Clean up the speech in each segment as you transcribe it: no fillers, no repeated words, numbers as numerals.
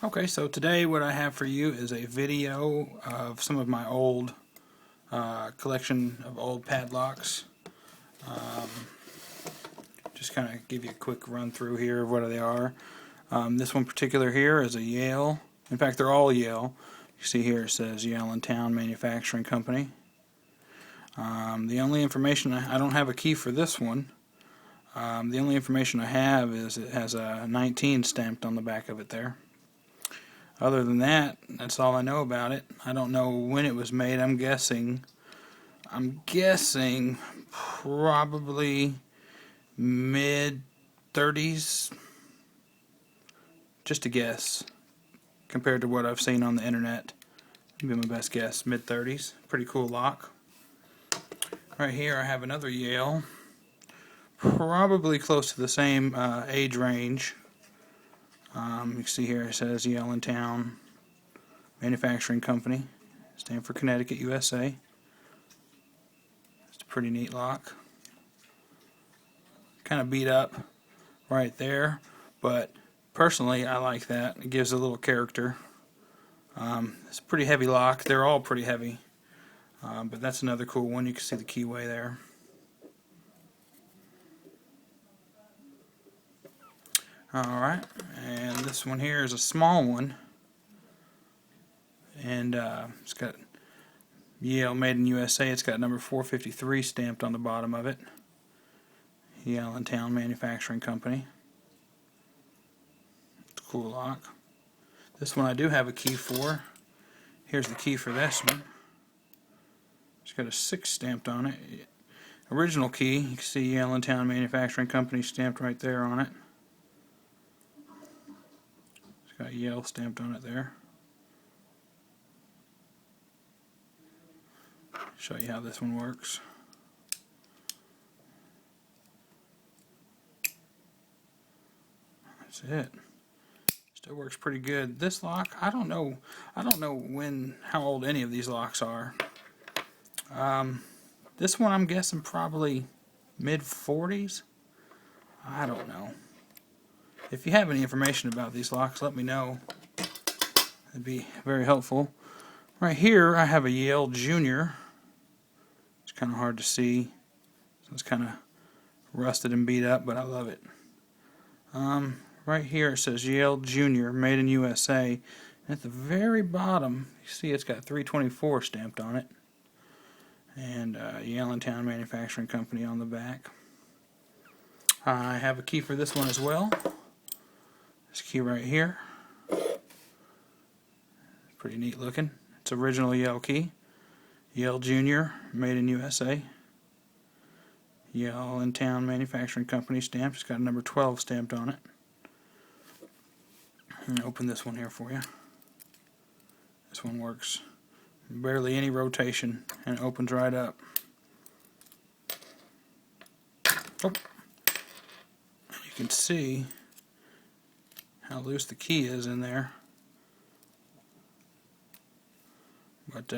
Okay, so today what I have for you is a video of some of my old collection of old padlocks. Just kind of give you a quick run through here of what they are. This one particular here is a Yale. In fact, they're all Yale. You see here it says Yale Manufacturing Company. The only information, I don't have a key for this one. The only information I have is it has a 19 stamped on the back of it there. Other than that, that's all I know about it. I don't know when it was made. I'm guessing probably mid-30s. Just a guess. Compared to what I've seen on the internet. That'd be my best guess. Mid-30s. Pretty cool lock. Right here I have another Yale. Probably close to the same age range. You can see here it says Yale Manufacturing Company, Stamford, Connecticut, USA. It's a pretty neat lock. Kind of beat up right there, but personally I like that. It gives a little character. It's a pretty heavy lock. They're all pretty heavy, but that's another cool one. You can see the keyway there. Alright, and this one here is a small one, and it's got Yale Made in USA. It's got number 453 stamped on the bottom of it. Yale Manufacturing Company. It's a cool lock. This one I do have a key for. Here's the key for this one. It's got a 6 stamped on it. Original key, you can see Yale Manufacturing Company stamped right there on it. Got Yale stamped on it there. Show you how this one works. That's it. Still works pretty good. This lock, I don't know how old any of these locks are. This one I'm guessing probably mid-40s. I don't know. If you have any information about these locks, let me know. It'd be very helpful. Right here, I have a Yale Junior. It's kind of hard to see. So it's kind of rusted and beat up, but I love it. Right here, it says Yale Junior, Made in USA. And at the very bottom, you see it's got 324 stamped on it. And Yale Manufacturing Company on the back. I have a key for this one as well. This key right here. Pretty neat looking. It's original Yale key. Yale Junior, Made in USA. Yale Manufacturing Company stamped. It's got number 12 stamped on it. And open this one here for you. This one works barely any rotation and it opens right up. Oh. You can see how loose the key is in there. But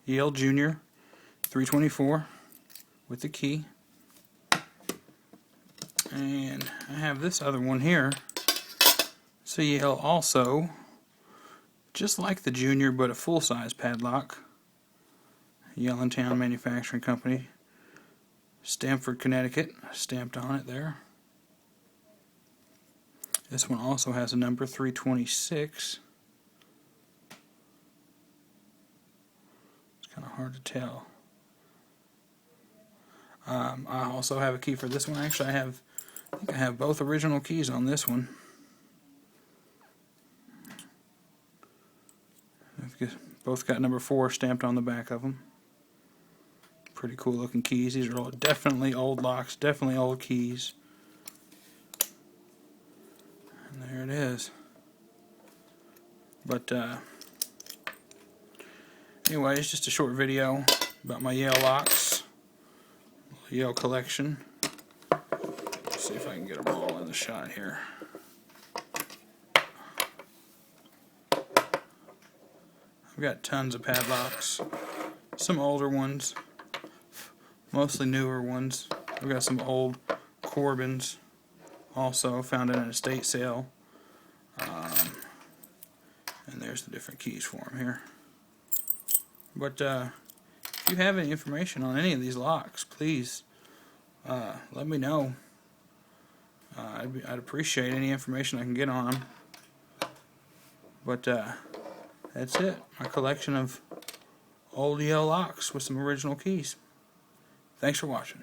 Yale Junior 324 with the key. And I have this other one here. So Yale also, just like the Junior but a full-size padlock. Yale Manufacturing Company, Stamford, Connecticut, stamped on it there. This one also has a number 326. It's kind of hard to tell. I also have a key for this one. Actually, I think I have both original keys on this one. Both got number 4 stamped on the back of them. Pretty cool looking keys. These are all definitely old locks, definitely old keys. And there it is. But anyway, it's just a short video about my Yale locks, Yale collection. Let's see if I can get them all in the shot here. I've got tons of padlocks, some older ones, mostly newer ones. I've got some old Corbins also found in an estate sale. And there's the different keys for them here. But if you have any information on any of these locks, please let me know. I'd appreciate any information I can get on them. But that's it. My collection of old Yale locks with some original keys. Thanks for watching.